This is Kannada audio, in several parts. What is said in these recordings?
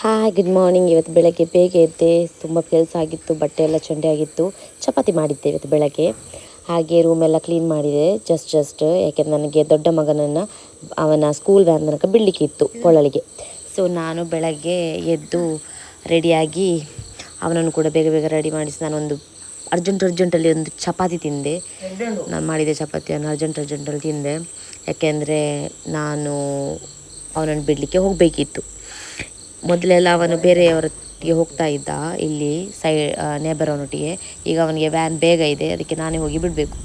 Hi good morning. ಇವತ್ತು ಬೆಳಗ್ಗೆ ಬೇಗ ಎದ್ದೆ, ತುಂಬ ಕೆಲಸ ಆಗಿತ್ತು, ಬಟ್ಟೆ ಎಲ್ಲ ಚಂಡಿ ಆಗಿತ್ತು. ಚಪಾತಿ ಮಾಡಿದ್ದೆ ಇವತ್ತು ಬೆಳಗ್ಗೆ. ಹಾಗೆ ರೂಮೆಲ್ಲ ಕ್ಲೀನ್ ಮಾಡಿದೆ ಜಸ್ಟ್ ಯಾಕೆಂದರೆ ನನಗೆ ದೊಡ್ಡ ಮಗನನ್ನು ಅವನ ಸ್ಕೂಲ್ ವ್ಯಾನ್ ತನಕ ಬಿಡಲಿಕ್ಕೆ ಇತ್ತು ಪೊಳಲಿಗೆ. ಸೊ ನಾನು ಬೆಳಗ್ಗೆ ಎದ್ದು ರೆಡಿಯಾಗಿ ಅವನನ್ನು ಕೂಡ ಬೇಗ ಬೇಗ ರೆಡಿ ಮಾಡಿಸಿ ನಾನೊಂದು ಅರ್ಜೆಂಟಲ್ಲಿ ಒಂದು ಚಪಾತಿ ತಿಂದೆ. ನಾನು ಮಾಡಿದೆ ಚಪಾತಿಯನ್ನು ಅರ್ಜೆಂಟಲ್ಲಿ ತಿಂದೆ, ಯಾಕೆಂದರೆ ನಾನು ಅವನನ್ನು ಬಿಡಲಿಕ್ಕೆ ಹೋಗಬೇಕಿತ್ತು. ಮೊದಲೆಲ್ಲ ಅವನು ಬೇರೆಯವರೊಟ್ಟಿಗೆ ಹೋಗ್ತಾ ಇದ್ದ, ಇಲ್ಲಿ ನೇಬರ್ ಅವನೊಟ್ಟಿಗೆ. ಈಗ ಅವನಿಗೆ ವ್ಯಾನ್ ಬೇಗ ಇದೆ, ಅದಕ್ಕೆ ನಾನೇ ಹೋಗಿ ಬಿಡಬೇಕು.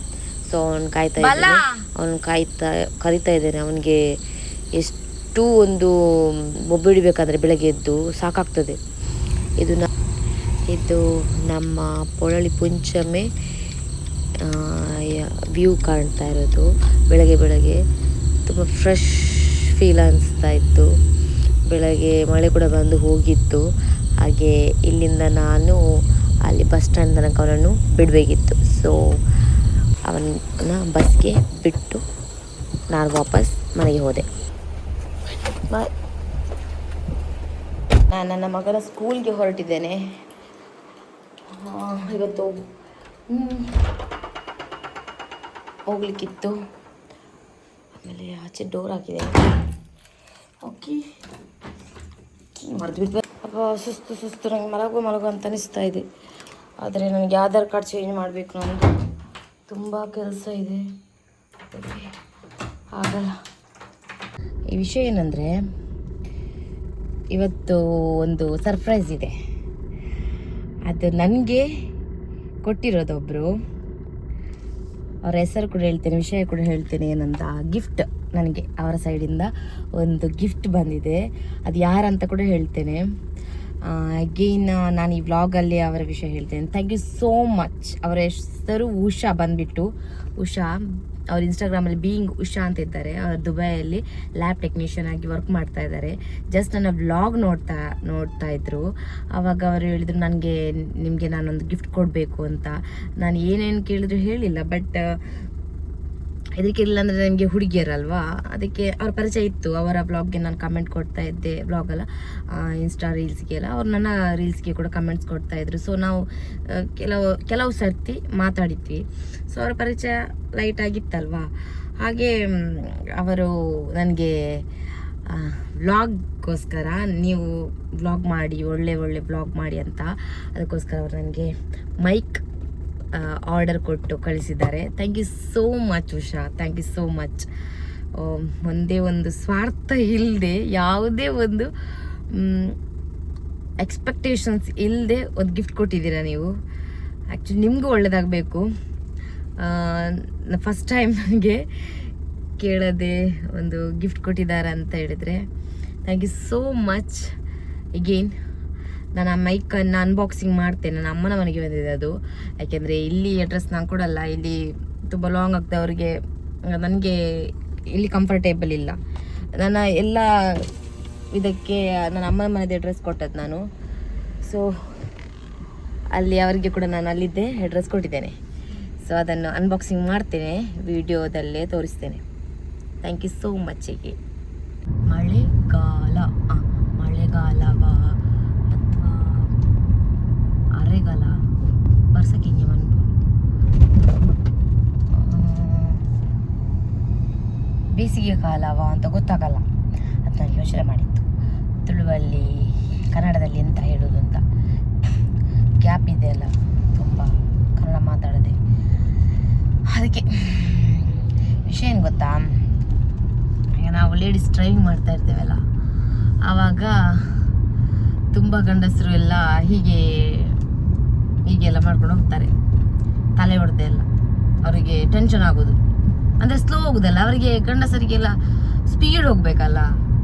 ಸೊ ಅವನು ಕರಿತಾ ಇದ್ದೇನೆ. ಅವನಿಗೆ ಎಷ್ಟು ಒಂದು ಮೊಬ್ಬೆ ಹಿಡಿಬೇಕಾದ್ರೆ ಬೆಳಗ್ಗೆ ಎದ್ದು ಸಾಕಾಗ್ತದೆ. ಇದು ನಮ್ಮ ಪೊಳಲಿ ಪುಂಚಮೆ ವ್ಯೂ ಕಾಣ್ತಾ ಇರೋದು. ಬೆಳಗ್ಗೆ ತುಂಬ ಫ್ರೆಶ್ ಫೀಲ್ ಅನಿಸ್ತಾ ಇತ್ತು. ಬೆಳಗ್ಗೆ ಮಳೆ ಕೂಡ ಬಂದು ಹೋಗಿತ್ತು. ಹಾಗೆ ಇಲ್ಲಿಂದ ನಾನು ಅಲ್ಲಿ ಬಸ್ ಸ್ಟ್ಯಾಂಡ್ ತನಕ ಅವನನ್ನು ಬಿಡಬೇಕಿತ್ತು. ಸೊ ಅವನ ಬಸ್ಗೆ ಬಿಟ್ಟು ನಾನು ವಾಪಸ್ ಮನೆಗೆ ಹೋದೆ. ನಾನು ನನ್ನ ಮಗನ ಸ್ಕೂಲ್ಗೆ ಹೊರಟಿದ್ದೇನೆ. ಇವತ್ತು ಹೋಗ್ಲಿಕ್ಕಿತ್ತು. ಆಮೇಲೆ ಆಚೆ ಡೋರ್ ಹಾಕಿದೆ. ಓಕೆ, ಮರೆದು ಬಿಟ್ಟು ಅಪ್ಪ ಸುಸ್ತು ನನಗೆ ಮಲಗು ಅಂತ ಅನಿಸ್ತಾ ಇದೆ. ಆದರೆ ನನಗೆ ಆಧಾರ್ ಕಾರ್ಡ್ ಚೇಂಜ್ ಮಾಡಬೇಕು, ನಮ್ಮದು ತುಂಬ ಕೆಲಸ ಇದೆ, ಆಗಲ್ಲ. ಈ ವಿಷಯ ಏನಂದರೆ, ಇವತ್ತು ಒಂದು ಸರ್ಪ್ರೈಸ್ ಇದೆ. ಅದು ನನಗೆ ಕೊಟ್ಟಿರೋದೊಬ್ಬರು, ಅವರ ಹೆಸರು ಕೂಡ ಹೇಳ್ತೇನೆ, ವಿಷಯ ಕೂಡ ಹೇಳ್ತೇನೆ. ಏನಂತ, ಗಿಫ್ಟ್ ನನಗೆ ಅವರ ಸೈಡಿಂದ ಒಂದು ಗಿಫ್ಟ್ ಬಂದಿದೆ. ಅದು ಯಾರಂತ ಕೂಡ ಹೇಳ್ತೇನೆ. ಅಗೇನ್ ನಾನು ಈ ವ್ಲಾಗಲ್ಲಿ ಅವರ ವಿಷಯ ಹೇಳ್ತೇನೆ. Thank you so much. ಅವರ ಹೆಸರು ಉಷಾ ಬಂದುಬಿಟ್ಟು ಉಷಾ. ಅವ್ರು ಇನ್ಸ್ಟಾಗ್ರಾಮಲ್ಲಿ ಬೀಯಿಂಗ್ ಉಷಾ ಅಂತ ಇದ್ದಾರೆ. ಅವ್ರು ದುಬೈಯಲ್ಲಿ ಲ್ಯಾಬ್ ಟೆಕ್ನಿಷಿಯನ್ ಆಗಿ ವರ್ಕ್ ಮಾಡ್ತಾ ಇದ್ದಾರೆ. ಜಸ್ಟ್ ನನ್ನ ವ್ಲಾಗ್ ನೋಡ್ತಾ ಇದ್ರು. ಆವಾಗ ಅವರು ಹೇಳಿದರು, ನಿಮಗೆ ನಾನೊಂದು ಗಿಫ್ಟ್ ಕೊಡಬೇಕು ಅಂತ. ನಾನು ಏನೇನು ಕೇಳಿದ್ರು ಹೇಳಿಲ್ಲ, ಬಟ್ ಇದಕ್ಕಿಲ್ಲ ಅಂದರೆ ನನಗೆ ಹುಡುಗಿಯರಲ್ವಾ, ಅದಕ್ಕೆ ಅವ್ರ ಪರಿಚಯ ಇತ್ತು. ಅವರ ಬ್ಲಾಗ್ಗೆ ನಾನು ಕಮೆಂಟ್ ಕೊಡ್ತಾ ಇದ್ದೆ, ಬ್ಲಾಗಲ್ಲ ಇನ್ಸ್ಟಾ ರೀಲ್ಸ್ಗೆಲ್ಲ. ಅವ್ರು ನನ್ನ ರೀಲ್ಸ್ಗೆ ಕೂಡ ಕಮೆಂಟ್ಸ್ ಕೊಡ್ತಾಯಿದ್ರು. ಸೊ ನಾವು ಕೆಲವು ಸರ್ತಿ ಮಾತಾಡಿದ್ವಿ. ಸೊ ಅವರ ಪರಿಚಯ ಲೈಟ್ ಆಗಿತ್ತಲ್ವಾ. ಹಾಗೆ ಅವರು ನನಗೆ ವ್ಲಾಗ್ಗೋಸ್ಕರ, ನೀವು ವ್ಲಾಗ್ ಮಾಡಿ, ಒಳ್ಳೆ ವ್ಲಾಗ್ ಮಾಡಿ ಅಂತ, ಅದಕ್ಕೋಸ್ಕರ ಅವರು ನನಗೆ ಮೈಕ್ ಆರ್ಡರ್ ಕೊಟ್ಟು ಕಳಿಸಿದ್ದಾರೆ. Thank you so much Usha, thank you so much. ಒಂದೇ ಒಂದು ಸ್ವಾರ್ಥ ಇಲ್ಲದೆ, ಯಾವುದೇ ಒಂದು ಎಕ್ಸ್ಪೆಕ್ಟೇಷನ್ಸ್ ಇಲ್ಲದೆ ಒಂದು ಗಿಫ್ಟ್ ಕೊಟ್ಟಿದ್ದೀರಾ ನೀವು. ಆ್ಯಕ್ಚುಲಿ ನಿಮಗೂ ಒಳ್ಳೆಯದಾಗಬೇಕು. ಫಸ್ಟ್ ಟೈಮ್ ನನಗೆ ಕೇಳದೆ ಒಂದು ಗಿಫ್ಟ್ ಕೊಟ್ಟಿದ್ದಾರೆ ಅಂತ ಹೇಳಿದರೆ thank you so much. Again ನಾನು ಆ ಮೈಕನ್ನು ಅನ್ಬಾಕ್ಸಿಂಗ್ ಮಾಡ್ತೇನೆ. ನನ್ನ ಅಮ್ಮನ ಮನೆಗೆ ಬಂದಿದೆ ಅದು, ಯಾಕೆಂದರೆ ಇಲ್ಲಿ ಅಡ್ರೆಸ್ ನಾನು ಕೊಡಲ್ಲ. ಇಲ್ಲಿ ತುಂಬ ಲಾಂಗ್ ಆಗ್ತದೆ ಅವರಿಗೆ, ನನಗೆ ಇಲ್ಲಿ ಕಂಫರ್ಟೇಬಲ್ ಇಲ್ಲ. ನನ್ನ ಎಲ್ಲ ಇದಕ್ಕೆ ನನ್ನ ಅಮ್ಮನ ಮನೆಯದು ಅಡ್ರೆಸ್ ಕೊಟ್ಟದ್ದು ನಾನು. ಸೊ ಅಲ್ಲಿ ಅವರಿಗೆ ಕೂಡ ನಾನು ಅಲ್ಲಿದ್ದೆ ಅಡ್ರೆಸ್ ಕೊಟ್ಟಿದ್ದೇನೆ. ಸೊ ಅದನ್ನು ಅನ್ಬಾಕ್ಸಿಂಗ್ ಮಾಡ್ತೇನೆ, ವಿಡಿಯೋದಲ್ಲೇ ತೋರಿಸ್ತೇನೆ. Thank you so much. ಹೀಗೆ ಮಳೆಗಾಲವಾ ಅಥವಾ ಅರೆಗಾಲ ಬರ್ಸಕ್ಕಿಂಗೆ ಮನ್ಪು ಬೇಸಿಗೆ ಕಾಲವಾ ಅಂತ ಗೊತ್ತಾಗಲ್ಲ. ಅದು ನಾನು ಯೋಚನೆ ಮಾಡಿತ್ತು, ತುಳುವಲ್ಲಿ ಕನ್ನಡದಲ್ಲಿ ಎಂತ ಹೇಳೋದು ಅಂತ. ಗ್ಯಾಪ್ ಇದೆ ಅಲ್ಲ ತುಂಬ ಕನ್ನಡ ಮಾತಾಡದೆ. ಅದಕ್ಕೆ ವಿಷಯ ಏನು ಗೊತ್ತಾ, ಈಗ ನಾವು ಲೇಡೀಸ್ ಡ್ರೈವಿಂಗ್ ಮಾಡ್ತಾ ಇರ್ತೇವಲ್ಲ, ಆವಾಗ ತುಂಬ ಗಂಡಸರು ಎಲ್ಲ ಹೀಗೆಲ್ಲ ಮಾಡ್ಕೊಂಡು ಹೋಗ್ತಾರೆ. ತಲೆ ಹೊಡೆದೆ ಎಲ್ಲ ಅವರಿಗೆ ಟೆನ್ಷನ್ ಆಗೋದು, ಅಂದರೆ ಸ್ಲೋ ಹೋಗೋದಲ್ಲ ಅವರಿಗೆ. ಗಂಡಸರಿಗೆಲ್ಲ ಸ್ಪೀಡ್ ಹೋಗಬೇಕಲ್ಲ,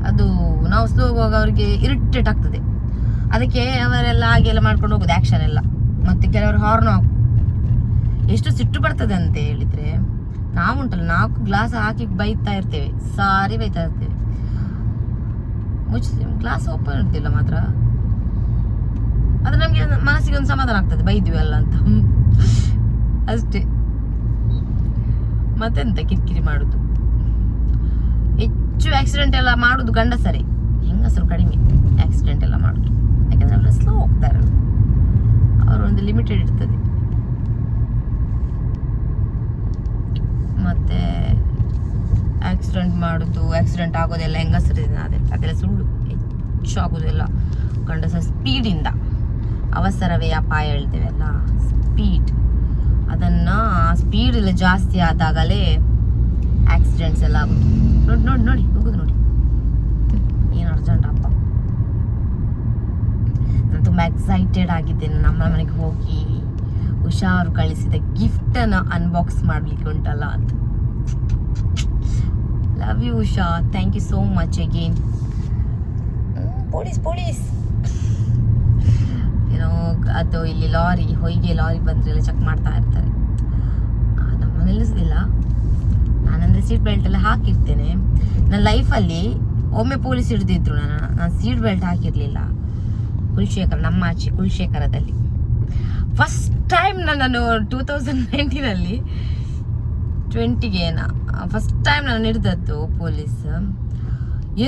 ಅದು ನಾವು ಸ್ಲೋ ಹೋಗುವಾಗ ಅವರಿಗೆ ಇರಿಟೇಟ್ ಆಗ್ತದೆ. ಅದಕ್ಕೆ ಅವರೆಲ್ಲ ಹಾಗೆಲ್ಲ ಮಾಡ್ಕೊಂಡು ಹೋಗೋದು, ಆ್ಯಕ್ಷನ್ ಎಲ್ಲ. ಮತ್ತು ಕೆಲವರು ಹಾರ್ನ್ ಎಷ್ಟು ಸಿಟ್ಟು ಬರ್ತದೆ ಅಂತ ಹೇಳಿದರೆ, ನಾವುಂಟಲ್ಲ 4 ಗ್ಲಾಸ್ ಹಾಕಿ ಬೈತಾ ಇರ್ತೇವೆ, ಸಾರಿ ಬೈತಾ ಇರ್ತೇವೆ. ಗ್ಲಾಸ್ ಓಪನ್ ಇರ್ತಿಲ್ಲ ಮಾತ್ರ, ಆದರೆ ನಮಗೆ ಮನಸ್ಸಿಗೆ ಒಂದು ಸಮಾಧಾನ ಆಗ್ತದೆ, ಬೈದ್ವಿ ಅಲ್ಲ ಅಂತ ಅಷ್ಟೇ. ಮತ್ತೆಂತ ಕಿರಿಕಿರಿ ಮಾಡೋದು. ಹೆಚ್ಚು ಆಕ್ಸಿಡೆಂಟ್ ಎಲ್ಲ ಮಾಡೋದು ಗಂಡಸರೇ, ಹೆಂಗಸರು ಕಡಿಮೆ ಆಕ್ಸಿಡೆಂಟ್ ಎಲ್ಲ ಮಾಡೋದು. ಆಗೋದೆಲ್ಲ ಹೆಂಗಸರಿಂದ ಅದೆಲ್ಲ ಸುಳ್ಳು. ಹೆಚ್ಚಾಗೋದೆಲ್ಲ ಗಂಡಸ ಸ್ಪೀಡಿಂದ. ಅವಸರವೇ ಅಪಾಯ ಹೇಳ್ತೇವಲ್ಲ, ಸ್ಪೀಡ್. ಅದನ್ನು ಸ್ಪೀಡ್ ಎಲ್ಲ ಜಾಸ್ತಿ ಆದಾಗಲೇ ಆಕ್ಸಿಡೆಂಟ್ಸ್ ಎಲ್ಲ ಆಗೋದು. ನೋಡಿ ಹೋಗುದು ನೋಡಿ, ಏನು ಅರ್ಜೆಂಟ್ ಅಪ್ಪ. ನಾನು ತುಂಬ ಎಕ್ಸೈಟೆಡ್ ಆಗಿದ್ದೇನೆ ನಮ್ಮ ಮನೆಗೆ ಹೋಗಿ ಹುಷಾರು ಕಳಿಸಿದ ಗಿಫ್ಟನ್ನು ಅನ್ಬಾಕ್ಸ್ ಮಾಡಲಿಕ್ಕೆ ಉಂಟಲ್ಲ ಅಂತ. Love you Usha, thank you so much again. Police ಏನೋ ಅದು ಇಲ್ಲಿ ಹೊಯ್ಗೆ ಲಾರಿ ಬಂದ್ರೆ ಎಲ್ಲ ಚೆಕ್ ಮಾಡ್ತಾ ಇರ್ತಾರೆ. ನಮ್ಮ ನಿಲ್ಲಿಸೋದಿಲ್ಲ. ನಾನಂದರೆ ಸೀಟ್ ಬೆಲ್ಟ್ ಎಲ್ಲ ಹಾಕಿರ್ತೇನೆ. ನನ್ನ ಲೈಫಲ್ಲಿ ಒಮ್ಮೆ ಪೊಲೀಸ್ ಹಿಡಿದಿದ್ರು, ನಾನು ಸೀಟ್ ಬೆಲ್ಟ್ ಹಾಕಿರಲಿಲ್ಲ. ನಮ್ಮ ಆಚೆ ಕುಲಶೇಖರದಲ್ಲಿ ಫಸ್ಟ್ ಟೈಮ್ ನಾನು 2019 20ಗೆ ಫಸ್ಟ್ ಟೈಮ್ ನಾನು ಹಿಡಿದದ್ದು ಪೊಲೀಸ್.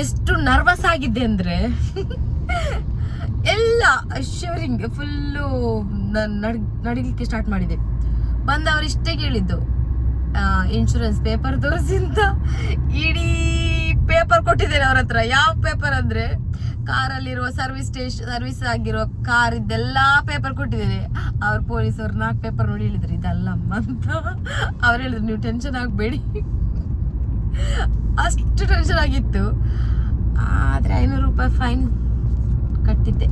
ಎಷ್ಟು ನರ್ವಸ್ ಆಗಿದ್ದೆ ಅಂದರೆ ಎಲ್ಲ ಶಿವರಿಂಗ್ ಫುಲ್ಲು. ನಾನು ನಡಿಲಿಕ್ಕೆ ಸ್ಟಾರ್ಟ್ ಮಾಡಿದೆ. ಬಂದವರು ಇಷ್ಟೇ ಕೇಳಿದ್ದು, ಇನ್ಶೂರೆನ್ಸ್ ಪೇಪರ್ ತೋರಿಸಿಂತ ಇಡೀ ಪೇಪರ್ ಕೊಟ್ಟಿದ್ದೇನೆ ಅವ್ರ ಹತ್ರ. ಯಾವ ಪೇಪರ್ ಅಂದರೆ ಕಾರಲ್ಲಿರುವ ಸರ್ವಿಸ್ ಆಗಿರೋ ಕಾರ್ ಇದ್ದೆಲ್ಲ ಪೇಪರ್ ಕೊಟ್ಟಿದ್ದೇನೆ. ಅವ್ರು ಪೊಲೀಸವ್ರು 4 ಪೇಪರ್ ನೋಡಿ ಹೇಳಿದ್ರು ಇದಲ್ಲಮ್ಮ ಅಂತ. ಅವ್ರು ಹೇಳಿದ್ರು ನೀವು ಟೆನ್ಷನ್ ಆಗಬೇಡಿ. ಅಷ್ಟು ಟೆನ್ಷನ್ ಆಗಿತ್ತು. ಆದರೆ 500 ರೂಪಾಯಿ ಫೈನ್ ಕಟ್ಟಿದ್ದೆ.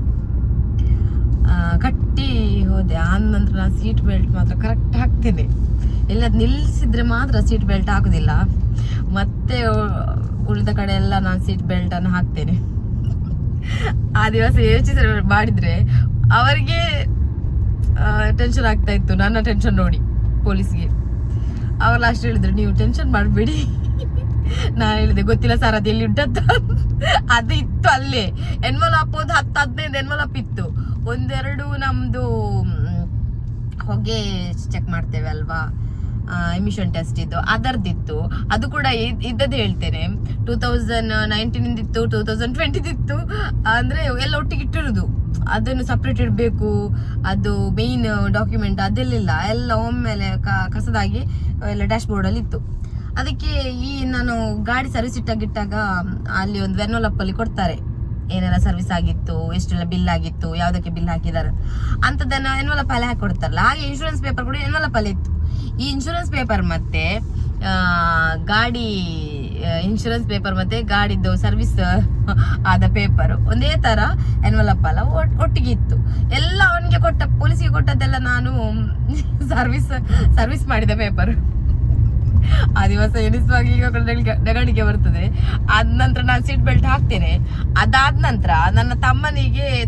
ಕಟ್ಟಿ ಹೋದೆ. ಆದ ನಂತರ ನಾನು ಸೀಟ್ ಬೆಲ್ಟ್ ಮಾತ್ರ ಕರೆಕ್ಟ್ ಹಾಕ್ತೇನೆ. ಎಲ್ಲ ನಿಲ್ಲಿಸಿದ್ರೆ ಮಾತ್ರ ಸೀಟ್ ಬೆಲ್ಟ್ ಹಾಕೋದಿಲ್ಲ. ಮತ್ತೆ ಉಳಿದ ಕಡೆ ಎಲ್ಲ ನಾನು ಸೀಟ್ ಬೆಲ್ಟನ್ನು ಹಾಕ್ತೇನೆ. ಆ ದಿವಸ ಯೋಚಿಸಿ ಮಾಡಿದರೆ ಅವರಿಗೆ ಟೆನ್ಷನ್ ಆಗ್ತಾ ಇತ್ತು, ನನ್ನ ಟೆನ್ಷನ್ ನೋಡಿ ಪೊಲೀಸ್ಗೆ. ಅವ್ರು ಲಾಸ್ಟ್ ಹೇಳಿದ್ರು ನೀವು ಟೆನ್ಷನ್ ಮಾಡಬೇಡಿ. ನಾನು ಹೇಳಿದೆ ಗೊತ್ತಿಲ್ಲ ಸರ್ ಅದು ಎಲ್ಲಿ ಉಂಟಂತ. ಅದು ಇತ್ತು ಅಲ್ಲೇ ಎನ್ವಲಪ್, ಒಂದು 10-15 ಎನ್ವಲಪ್ ಇತ್ತು. ಒಂದೆರಡು ನಮ್ಮದು ಹೊಗೆ ಚೆಕ್ ಮಾಡ್ತೇವೆ ಅಲ್ವಾ, ಎಮಿಷನ್ ಟೆಸ್ಟ್ ಇದ್ದು ಅದರದಿತ್ತು. ಅದು ಕೂಡ ಇದ್ದದ್ದು ಹೇಳ್ತೇನೆ. 2019 ಇತ್ತು, 2020 ಇತ್ತು. ಅಂದರೆ ಎಲ್ಲ ಒಟ್ಟಿಗೆ ಇಟ್ಟಿರೋದು. ಅದನ್ನು ಸಪ್ರೇಟ್ ಇಡಬೇಕು. ಅದು ಮೇಯ್ನ್ ಡಾಕ್ಯುಮೆಂಟ್ ಅದೆಲ್ಲ ಎಲ್ಲ ಒಮ್ಮೆಲೆ ಕಸದಾಗಿ ಎಲ್ಲ ಡ್ಯಾಶ್ ಬೋರ್ಡಲ್ಲಿ ಇತ್ತು. ಅದಕ್ಕೆ ನಾನು ಗಾಡಿ ಸರ್ವಿಸ್ ಇಟ್ಟಾಗ ಅಲ್ಲಿ ಒಂದು ಎನ್ವಲಪ್ಪಲ್ಲಿ ಕೊಡ್ತಾರೆ, ಏನೆಲ್ಲ ಸರ್ವಿಸ್ ಆಗಿತ್ತು, ಎಷ್ಟೆಲ್ಲ ಬಿಲ್ ಆಗಿತ್ತು, ಯಾವುದಕ್ಕೆ ಬಿಲ್ ಹಾಕಿದ್ದಾರೆ ಅಂಥದ್ದನ್ನು ಎನ್ವಲಪ್ಪಲ್ಲಿ ಹಾಕಿ ಕೊಡ್ತಾರಲ್ಲ. ಹಾಗೆ ಇನ್ಶೂರೆನ್ಸ್ ಪೇಪರ್ ಕೂಡ ಎನ್ವಲಪ್ಪಲ್ಲಿ ಇತ್ತು. ಈ ಇನ್ಶೂರೆನ್ಸ್ ಪೇಪರ್ ಮತ್ತೆ ಇನ್ಶೂರೆನ್ಸ್ ಪೇಪರ್ ಮತ್ತೆ ಗಾಡಿದ್ದು ಸರ್ವಿಸ್ ಆದ ಪೇಪರ್ ಒಂದೇ ತರ ಎನ್ವಲಪ್ ಅಲ್ಲ, ಒಟ್ಟಿಗೆ ಇತ್ತು. ಎಲ್ಲ ಅವನಿಗೆ ಪೊಲೀಸಿಗೆ ಕೊಟ್ಟದ್ದೆಲ್ಲ ನಾನು ಸರ್ವಿಸ್ ಮಾಡಿದ ಪೇಪರ್. ಆ ದಿವಸ ಎನಿಸುವಾಗ ಈಗ ನೆಗಡಿಗೆ ಬರ್ತದೆ. ಅದ ನಂತರ ನಾನು ಸೀಟ್ ಬೆಲ್ಟ್ ಹಾಕ್ತೇನೆ. ಅದಾದ ನಂತರ ನನ್ನ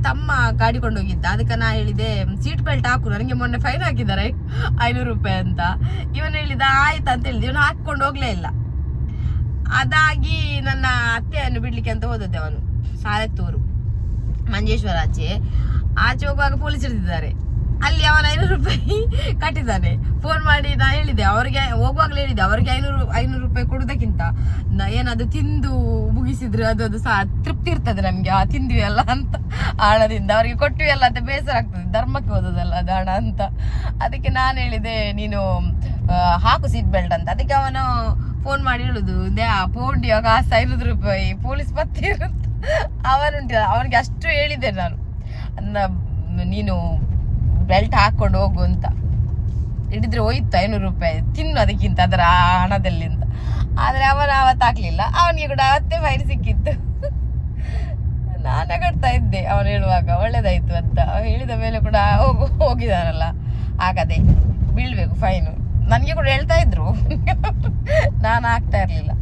ತಮ್ಮ ಗಾಡಿ ಕೊಂಡೋಗಿದ್ದ. ಅದಕ್ಕೆ ನಾ ಹೇಳಿದೆ ಸೀಟ್ ಬೆಲ್ಟ್ ಹಾಕು, ನನಗೆ ಮೊನ್ನೆ ಫೈನ್ ಹಾಕಿದ್ದಾರೆ 500 ರೂಪಾಯಿ ಅಂತ. ಇವನು ಹೇಳಿದ ಆಯ್ತು ಅಂತ ಹೇಳಿದ. ಇವನು ಹಾಕೊಂಡು ಹೋಗ್ಲೇ ಇಲ್ಲ. ಅದಾಗಿ ನನ್ನ ಅತ್ತೆಯನ್ನು ಬಿಡ್ಲಿಕ್ಕೆ ಅಂತ ಹೋದದ್ದೆ. ಅವನು ಸಾಲೆತ್ತೂರು ಮಂಜೇಶ್ವರ ಆಚೆ ಹೋಗುವಾಗ ಪೊಲೀಸ್ ಹಿಡಿದಿದ್ದಾರೆ. ಅಲ್ಲಿ ಅವನ 500 ರೂಪಾಯಿ ಕಟ್ಟಿದ್ದಾನೆ. ಫೋನ್ ಮಾಡಿ ನಾ ಹೇಳಿದೆ ಅವ್ರಿಗೆ, ಹೋಗುವಾಗಲೇ ಹೇಳಿದೆ ಅವ್ರಿಗೆ 500 ರೂಪಾಯಿ ಕೊಡೋದಕ್ಕಿಂತ ಏನದು ತಿಂದು ಮುಗಿಸಿದ್ರೆ ಅದು ಸಹ ತೃಪ್ತಿ ಇರ್ತದೆ ನಮ್ಗೆ. ತಿಂದ್ವಿ ಅಲ್ಲ ಅಂತ ಹಣದಿಂದ ಅವ್ರಿಗೆ ಕೊಟ್ವಿ ಅಲ್ಲ ಅಂತ ಬೇಸರ ಆಗ್ತದೆ. ಧರ್ಮಕ್ಕೆ ಹೋದದಲ್ಲ ಅದು ಹಣ ಅಂತ. ಅದಕ್ಕೆ ನಾನು ಹೇಳಿದೆ ನೀನು ಹಾಕು ಸೀಟ್ ಬೆಲ್ಟ್ ಅಂತ. ಅದಕ್ಕೆ ಅವನು ಫೋನ್ ಮಾಡಿ ಹೇಳುದು ಪೌಂಡ್ ಇವಾಗ 500 ರೂಪಾಯಿ ಪೊಲೀಸ್ ಪತ್ತಿ ಇರುತ್ತೆ. ಅವನಿಗೆ ಅಷ್ಟು ಹೇಳಿದೆ ನಾನು, ನೀನು ಬೆಲ್ಟ್ ಹಾಕೊಂಡು ಹೋಗು ಅಂತ. ಹಿಡಿದ್ರೆ ಹೋಯ್ತು 500 ರೂಪಾಯಿ ತಿನ್ನು ಅದಕ್ಕಿಂತ ಅದರ ಹಣದಲ್ಲಿ ಅಂತ. ಆದರೆ ಅವತ್ತು ಹಾಕ್ಲಿಲ್ಲ. ಅವನಿಗೆ ಕೂಡ ಅವತ್ತೇ ಫೈನ್ ಸಿಕ್ಕಿತ್ತು. ನಾನು ಕಟ್ತಾ ಇದ್ದೆ ಅವನು ಹೇಳುವಾಗ ಒಳ್ಳೇದಾಯ್ತು ಅಂತ. ಹೇಳಿದ ಮೇಲೆ ಕೂಡ ಹೋಗಿದಾನಲ್ಲ, ಆಗದೆ ಬೀಳ್ಬೇಕು ಫೈನು. ನನಗೆ ಕೂಡ ಹೇಳ್ತಾ ಇದ್ರು, ನಾನು ಹಾಕ್ತಾ ಇರಲಿಲ್ಲ.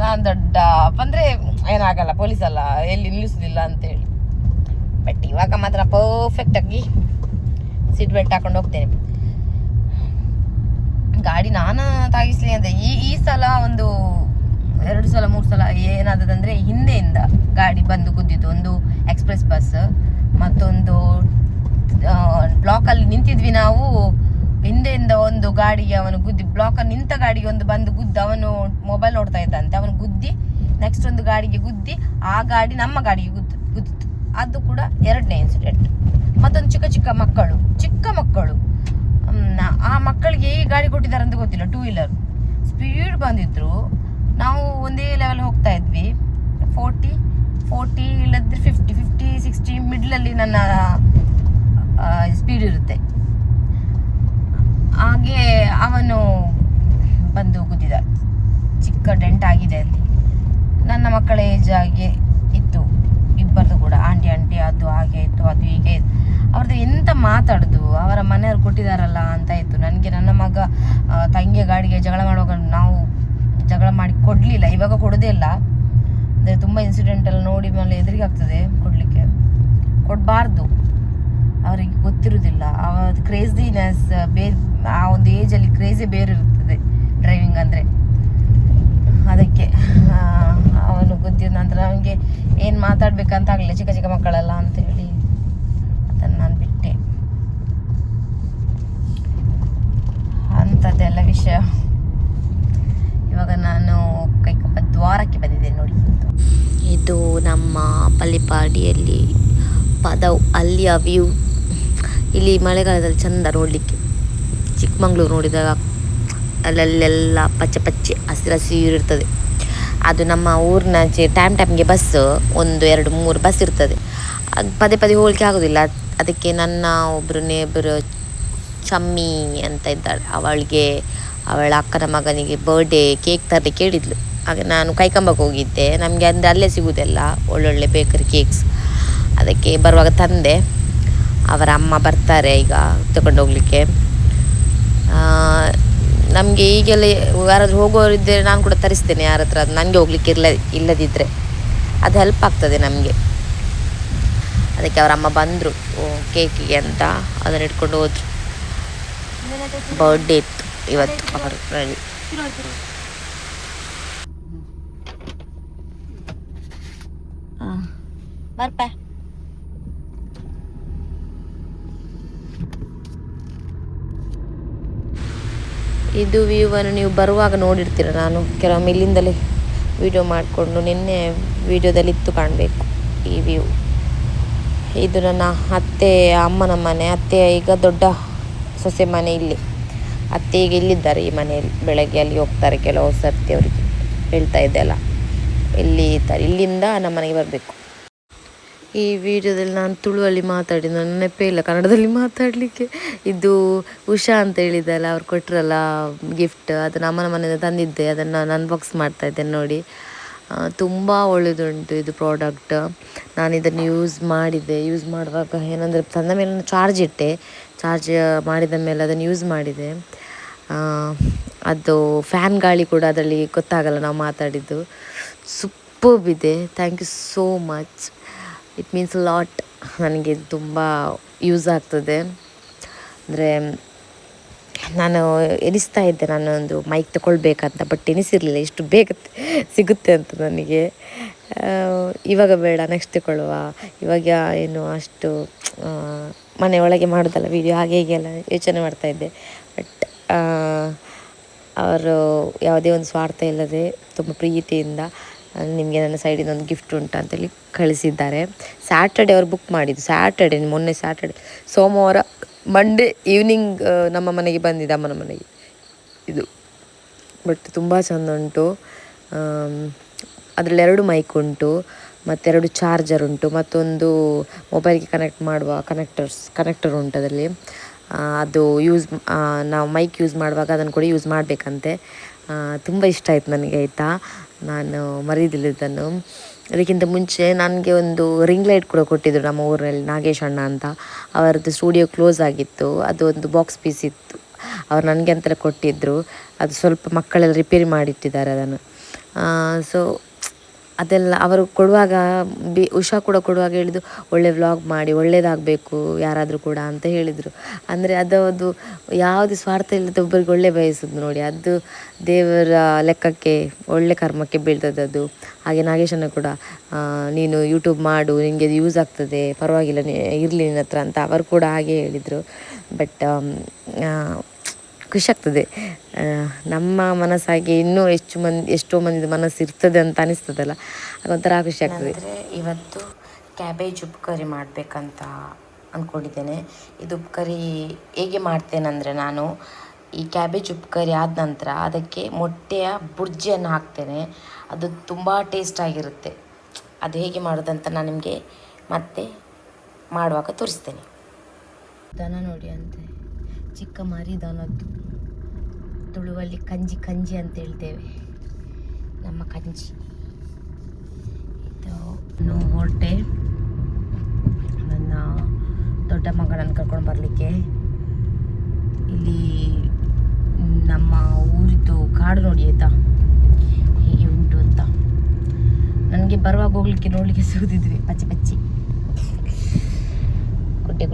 ನಾನು ದೊಡ್ಡ ಅಂದರೆ ಏನಾಗಲ್ಲ, ಪೊಲೀಸಲ್ಲ, ಎಲ್ಲಿ ನಿಲ್ಲಿಸೋದಿಲ್ಲ ಅಂತೇಳಿ. ಬಟ್ ಇವಾಗ ಮಾತ್ರ ಪರ್ಫೆಕ್ಟಾಗಿ ಸೀಟ್ ಬೆಲ್ಟ್ ಹಾಕೊಂಡು ಹೋಗ್ತೇನೆ. ಗಾಡಿ ನಾನು ತಾಗಿಸ್ಲಿ ಅಂತ ಈ ಸಲ ಒಂದು 2 ಸಲ 3 ಸಲ ಏನಾದದಂದರೆ ಹಿಂದೆಯಿಂದ ಗಾಡಿ ಬಂದು ಗುದ್ದಿದ್ದು. ಒಂದು ಎಕ್ಸ್ಪ್ರೆಸ್ ಬಸ್, ಮತ್ತೊಂದು ಬ್ಲಾಕಲ್ಲಿ ನಿಂತಿದ್ವಿ ನಾವು. ಹಿಂದೆಯಿಂದ ಒಂದು ಗಾಡಿಗೆ ಅವನು ಗುದ್ದಿ, ಬ್ಲಾಕಲ್ಲಿ ನಿಂತ ಗಾಡಿಗೆ ಒಂದು ಬಂದು ಗುದ್ದು. ಅವನು ಮೊಬೈಲ್ ನೋಡ್ತಾ ಇದ್ದಂತೆ, ಅವನು ಗುದ್ದಿ ನೆಕ್ಸ್ಟ್ ಒಂದು ಗಾಡಿಗೆ ಗುದ್ದಿ, ಆ ಗಾಡಿ ನಮ್ಮ ಗಾಡಿಗೆ ಗುದ್ದಿತ್ತು. ಅದು ಕೂಡ 2ನೇ ಇನ್ಸಿಡೆಂಟ್. ಮತ್ತೊಂದು ಚಿಕ್ಕ ಮಕ್ಕಳು ಆ ಮಕ್ಕಳಿಗೆ ಈ ಗಾಡಿ ಕೊಟ್ಟಿದ್ದಾರೆ ಅಂತ ಗೊತ್ತಿಲ್ಲ, 2 ವೀಲರ್ ಸ್ಪೀಡ್ ಬಂದಿದ್ರು. ನಾವು ಒಂದೇ ಲೆವೆಲ್ ಹೋಗ್ತಾ ಇದ್ವಿ. 40 ಇಲ್ಲದ್ರೆ 50 60 ಮಿಡ್ಲಲ್ಲಿ ನನ್ನ ಸ್ಪೀಡ್ ಇರುತ್ತೆ. ಹಾಗೆ ಅವನು ಬಂದು ಗುದ್ದಿದ. ಚಿಕ್ಕ ಡೆಂಟ್ ಆಗಿದೆ ಅಲ್ಲಿ. ನನ್ನ ಮಕ್ಕಳ ಏಜ್ ಆಗಿ ಇತ್ತು ಇಬ್ಬರದು ಕೂಡ. ಆಂಟಿ ಅದು ಹಾಗೆ ಇತ್ತು, ಅದು ಹೀಗೆ. ಅವ್ರದ್ದು ಎಂತ ಮಾತಾಡೋದು, ಅವರ ಮನೆಯವ್ರು ಕೊಟ್ಟಿದಾರಲ್ಲ ಅಂತ ಇತ್ತು. ನನಗೆ ನನ್ನ ಮಗ ತಂಗಿಯ ಗಾಡಿಗೆ ಜಗಳ ಮಾಡುವಾಗ ನಾವು ಜಗಳ ಮಾಡಿ ಕೊಡಲಿಲ್ಲ, ಇವಾಗ ಕೊಡೋದೇ ಇಲ್ಲ. ಅಂದರೆ ತುಂಬ ಇನ್ಸಿಡೆಂಟಲ್ಲಿ ನೋಡಿ ಮೇಲೆ ಎದುರಿಗೆ ಆಗ್ತದೆ ಕೊಡಲಿಕ್ಕೆ. ಕೊಡಬಾರ್ದು, ಅವರಿಗೆ ಗೊತ್ತಿರೋದಿಲ್ಲ. ಅವತ್ತು ಕ್ರೇಜಿನೆಸ್ ಬೇರೆ, ಆ ಒಂದು ಏಜಲ್ಲಿ ಕ್ರೇಜಿ ಬೇರೆ ಇರ್ತದೆ ಡ್ರೈವಿಂಗ್ ಅಂದರೆ. ಅದಕ್ಕೆ ಅವನು ಗೊತ್ತಿದ್ದ ನಂತರ ಅವನಿಗೆ ಏನು ಮಾತಾಡ್ಬೇಕಂತ ಆಗಲಿಲ್ಲ, ಚಿಕ್ಕ ಚಿಕ್ಕ ಮಕ್ಕಳೆಲ್ಲ ಅಂತೇಳಿ ಅದನ್ನು ನಾನು ಬಿಟ್ಟೆ. ಅಂಥದ್ದೆಲ್ಲ ವಿಷಯ. ಇವಾಗ ನಾನು ಕೈಕಪ್ಪ ದ್ವಾರಕ್ಕೆ ಬಂದಿದ್ದೇನೆ ನೋಡಿ. ಇದು ನಮ್ಮ ಪಲ್ಲಿಪಾಡಿಯಲ್ಲಿ ಪದವ್, ಅಲ್ಲಿಯ ವ್ಯೂ. ಇಲ್ಲಿ ಮಳೆಗಾಲದಲ್ಲಿ ಚಂದ ನೋಡಲಿಕ್ಕೆ. ಚಿಕ್ಕಮಂಗ್ಳೂರು ನೋಡಿದಾಗ ಅಲ್ಲೆಲ್ಲ ಪಚ್ಚೆ ಪಚ್ಚೆ ಹಸಿರಿರ್ತದೆ. ಅದು ನಮ್ಮ ಊರಿನಾಚೆ ಟೈಮ್ಗೆ ಬಸ್ಸು 1 2 3 ಬಸ್ ಇರ್ತದೆ. ಅದು ಪದೇ ಹೋಗಲಿಕ್ಕೆ ಆಗೋದಿಲ್ಲ. ಅದಕ್ಕೆ ನನ್ನ ಒಬ್ಬರು ನೇಬರು ಚಮ್ಮಿ ಅಂತ ಇದ್ದಾಳೆ, ಅವಳ ಅಕ್ಕನ ಮಗನಿಗೆ ಬರ್ಡೇ ಕೇಕ್ ತರಲಿಕ್ಕೆ ಹೇಳಿದ್ಲು. ಹಾಗೆ ನಾನು ಕೈಕಂಬಕ್ಕೆ ಹೋಗಿದ್ದೆ. ನಮಗೆ ಅಂದರೆ ಅಲ್ಲೇ ಸಿಗುವುದೆಲ್ಲ ಒಳ್ಳೊಳ್ಳೆ ಬೇಕರಿ ಕೇಕ್ಸ್. ಅದಕ್ಕೆ ಬರುವಾಗ ತಂದೆ. ಅವರ ಅಮ್ಮ ಬರ್ತಾರೆ ಈಗ ತಗೊಂಡು ಹೋಗಲಿಕ್ಕೆ. ನಮಗೆ ಈಗೆಲ್ಲ ಯಾರಾದರೂ ಹೋಗೋರಿದ್ದರೆ ನಾನು ಕೂಡ ತರಿಸ್ತೇನೆ ಯಾರ ಹತ್ರ, ಅದು ನನಗೆ ಹೋಗ್ಲಿಕ್ಕೆ ಇಲ್ಲದಿದ್ದರೆ ಅದು ಹೆಲ್ಪ್ ಆಗ್ತದೆ ನಮಗೆ. ಅದಕ್ಕೆ ಅವರ ಅಮ್ಮ ಬಂದರು ಕೇಕಿಗೆ ಅಂತ, ಅದನ್ನು ಇಟ್ಕೊಂಡು ಹೋದ್ರು. ಬರ್ಡೇ ಇತ್ತು ಇವತ್ತು ಅವರಲ್ಲಿ. ಬರ್ಪ ಇದು ವ್ಯೂವನ್ನು ನೀವು ಬರುವಾಗ ನೋಡಿರ್ತೀರ. ನಾನು ಕೆಲವೊಮ್ಮೆ ಇಲ್ಲಿಂದಲೇ ವಿಡಿಯೋ ಮಾಡಿಕೊಂಡು, ನಿನ್ನೆ ವಿಡಿಯೋದಲ್ಲಿ ಇತ್ತು ಕಾಣಬೇಕು ಈ ವ್ಯೂ. ಇದು ನನ್ನ ಅಮ್ಮನ ಮನೆ. ಅತ್ತೆ ಈಗ ದೊಡ್ಡ ಸೊಸೆ ಮನೆ ಇಲ್ಲಿ. ಅತ್ತೆ ಈಗ ಇಲ್ಲಿದ್ದಾರೆ ಈ ಮನೆಯಲ್ಲಿ. ಬೆಳಗ್ಗೆ ಅಲ್ಲಿ ಹೋಗ್ತಾರೆ ಕೆಲವು ಸರ್ತಿ, ಅವರಿಗೆ ಹೇಳ್ತಾ ಇದ್ದೆ ಅಲ್ಲ, ಇಲ್ಲಿ ಇದ್ದಾರೆ. ಇಲ್ಲಿಂದ ನಮ್ಮ ಮನೆಗೆ ಬರಬೇಕು. ಈ ವಿಡಿಯೋದಲ್ಲಿ ನಾನು ತುಳುವಲ್ಲಿ ಮಾತಾಡಿದ್ದು, ನನ್ನ ನೆನಪೇ ಇಲ್ಲ ಕನ್ನಡದಲ್ಲಿ ಮಾತಾಡಲಿಕ್ಕೆ. ಇದು ಉಷಾ ಅಂತ ಹೇಳಿದ್ದಲ್ಲ, ಅವ್ರು ಕೊಟ್ಟರಲ್ಲ ಗಿಫ್ಟ್, ಅದನ್ನು ಅಮ್ಮನ ಮನೆಯಿಂದ ತಂದಿದ್ದೆ. ಅದನ್ನು ನಾನು ಅನ್ಬಾಕ್ಸ್ ಮಾಡ್ತಾಯಿದ್ದೇನೆ ನೋಡಿ. ತುಂಬ ಒಳ್ಳೆಯದುಂಟು ಇದು ಪ್ರಾಡಕ್ಟ್. ನಾನು ಇದನ್ನು ಯೂಸ್ ಮಾಡುವಾಗ ಏನಂದರೆ, ತಂದ ಮೇಲೆ ನಾನು ಚಾರ್ಜ್ ಇಟ್ಟೆ. ಚಾರ್ಜ್ ಮಾಡಿದ ಮೇಲೆ ಅದನ್ನು ಯೂಸ್ ಮಾಡಿದೆ. ಅದು ಫ್ಯಾನ್ ಗಾಳಿ ಕೂಡ ಅದರಲ್ಲಿ ಗೊತ್ತಾಗಲ್ಲ ನಾವು ಮಾತಾಡಿದ್ದು. ಸೂಪರ್ಬ್ ಇದೆ. Thank you so much. It means lot. ನನಗೆ ತುಂಬ ಯೂಸ್ ಆಗ್ತದೆ. ಅಂದರೆ ನಾನು ಎನಿಸ್ತಾ ಇದ್ದೆ ನಾನೊಂದು ಮೈಕ್ ತಗೊಳ್ಬೇಕಂತ, ಬಟ್ ಎನಿಸಿರಲಿಲ್ಲ ಇಷ್ಟು ಬೇಗ ಸಿಗುತ್ತೆ ಅಂತ ನನಗೆ. ಇವಾಗ ಬೇಡ, ನೆಕ್ಸ್ಟ್ ತಗೊಳ್ಳುವ. ಇವಾಗ ಏನು ಅಷ್ಟು ಮನೆ ಒಳಗೆ ಮಾಡೋದಲ್ಲ ವೀಡಿಯೋ, ಹಾಗೆ ಹೀಗೆ ಎಲ್ಲ ಯೋಚನೆ ಮಾಡ್ತಾಯಿದ್ದೆ. ಬಟ್ ಅವರು ಯಾವುದೇ ಒಂದು ಸ್ವಾರ್ಥ ಇಲ್ಲದೆ ತುಂಬ ಪ್ರೀತಿಯಿಂದ ನಿಮಗೆ ನನ್ನ ಸೈಡಿಂದ ಒಂದು ಗಿಫ್ಟ್ ಉಂಟು ಅಂತೇಳಿ ಕಳಿಸಿದ್ದಾರೆ. ಸ್ಯಾಟರ್ಡೆ ಅವರು ಬುಕ್ ಮಾಡಿದ್ದು. ಮೊನ್ನೆ ಸ್ಯಾಟರ್ಡೆ, ಸೋಮವಾರ ಮಂಡೇ ಈವ್ನಿಂಗ್ ನಮ್ಮ ಮನೆಗೆ ಬಂದಿದೆ, ಅಮ್ಮನ ಮನೆಗೆ ಇದು. ಬಟ್ ತುಂಬ ಚೆಂದ ಉಂಟು. ಅದರಲ್ಲಿ 2 ಮೈಕ್ ಉಂಟು, ಮತ್ತು 2 ಚಾರ್ಜರ್ ಉಂಟು, ಮತ್ತೊಂದು ಮೊಬೈಲ್ಗೆ ಕನೆಕ್ಟ್ ಮಾಡುವ ಕನೆಕ್ಟರ್ ಉಂಟು ಅದರಲ್ಲಿ. ಅದು ನಾವು ಮೈಕ್ ಯೂಸ್ ಮಾಡುವಾಗ ಅದನ್ನು ಕೂಡ ಯೂಸ್ ಮಾಡಬೇಕಂತೆ. ತುಂಬ ಇಷ್ಟ ಆಯಿತು ನನಗೆ, ಆಯಿತಾ. ನಾನು ಮರೀದಿಲ್ಲ ಇದನ್ನು. ಅದಕ್ಕಿಂತ ಮುಂಚೆ ನನಗೆ ಒಂದು ರಿಂಗ್ ಲೈಟ್ ಕೂಡ ಕೊಟ್ಟಿದ್ದರು ನಮ್ಮ ಊರಲ್ಲಿ, ನಾಗೇಶ್ ಅಣ್ಣ ಅಂತ. ಅವರದ್ದು ಸ್ಟುಡಿಯೋ ಕ್ಲೋಸ್ ಆಗಿತ್ತು. ಅದು ಒಂದು ಬಾಕ್ಸ್ ಪೀಸ್ ಇತ್ತು, ಅವ್ರು ನನಗೆ ಅಂತಲೇ ಕೊಟ್ಟಿದ್ದರು. ಅದು ಸ್ವಲ್ಪ ಮಕ್ಕಳೆಲ್ಲ ರಿಪೇರಿ ಮಾಡಿಟ್ಟಿದ್ದಾರೆ ಅದನ್ನು. ಸೊ ಅದೆಲ್ಲ ಅವರು ಕೊಡುವಾಗ ಉಷಾ ಕೂಡ ಕೊಡುವಾಗ ಹೇಳಿದ್ದು, ಒಳ್ಳೆ ವ್ಲಾಗ್ ಮಾಡಿ, ಒಳ್ಳೇದಾಗಬೇಕು ಯಾರಾದರೂ ಕೂಡ ಅಂತ ಹೇಳಿದರು. ಅಂದರೆ ಅದು ಯಾವುದೇ ಸ್ವಾರ್ಥ ಇಲ್ಲದ ಒಬ್ಬರಿಗೆ ಒಳ್ಳೆ ಬಯಸೋದು ನೋಡಿ, ಅದು ದೇವರ ಲೆಕ್ಕಕ್ಕೆ ಒಳ್ಳೆ ಕರ್ಮಕ್ಕೆ ಬೀಳ್ತದೆ ಅದು. ಹಾಗೆ ನಾಗೇಶನ ಕೂಡ ನೀನು ಯೂಟ್ಯೂಬ್ ಮಾಡು, ನಿನಗೆ ಅದು ಯೂಸ್ ಆಗ್ತದೆ, ಪರವಾಗಿಲ್ಲ ಇರಲಿ ನಿನ್ನ ಹತ್ರ ಅಂತ ಅವರು ಕೂಡ ಹಾಗೆ ಹೇಳಿದರು. ಬಟ್ ಖುಷಿ ಆಗ್ತದೆ. ನಮ್ಮ ಮನಸ್ಸಾಗಿ ಇನ್ನೂ ಎಷ್ಟೋ ಮಂದಿದ ಮನಸ್ಸು ಇರ್ತದೆ ಅಂತ ಅನಿಸ್ತದಲ್ಲ, ಅದೊಂಥರ ಖುಷಿ ಆಗ್ತದೆ. ಇವತ್ತು ಕ್ಯಾಬೇಜ್ ಉಪ್ಪು ಕರಿ ಮಾಡಬೇಕಂತ ಅಂದ್ಕೊಂಡಿದ್ದೇನೆ. ಇದು ಉಪ್ಪು ಕರಿ ಹೇಗೆ ಮಾಡ್ತೇನೆಂದರೆ, ನಾನು ಈ ಕ್ಯಾಬೇಜ್ ಉಪ್ಪು ಕರಿ ಆದ ನಂತರ ಅದಕ್ಕೆ ಮೊಟ್ಟೆಯ ಬುರ್ಜಿಯನ್ನು ಹಾಕ್ತೇನೆ. ಅದು ತುಂಬ ಟೇಸ್ಟಾಗಿರುತ್ತೆ. ಅದು ಹೇಗೆ ಮಾಡೋದಂತ ನಾನು ನಿಮಗೆ ಮತ್ತೆ ಮಾಡುವಾಗ ತೋರಿಸ್ತೇನೆ. ದನ ನೋಡಿ ಅಂತೆ, ಚಿಕ್ಕ ಮರಿ ದನದ್ದು. ತುಳುವಲ್ಲಿ ಕಂಜಿ ಅಂತ ಹೇಳ್ತೇವೆ, ನಮ್ಮ ಕಂಜಿ. ಇದು ಹೊರಟೆ ನನ್ನ ದೊಡ್ಡ ಮಗನನ್ನು ಕರ್ಕೊಂಡು ಬರಲಿಕ್ಕೆ. ಇಲ್ಲಿ ನಮ್ಮ ಊರಿದ್ದು ಕಾಡು ನೋಡಿ ಆಯಿತಾ ಹೇಗೆ ಉಂಟು ಅಂತ. ನನಗೆ ಬರುವಾಗ ಹೋಗ್ಲಿಕ್ಕೆ ನೋಡಲಿಕ್ಕೆ ಸಿಗುದಿದ್ವಿ, ಪಚ್ಚಿ ಗುಡ್ಡೆ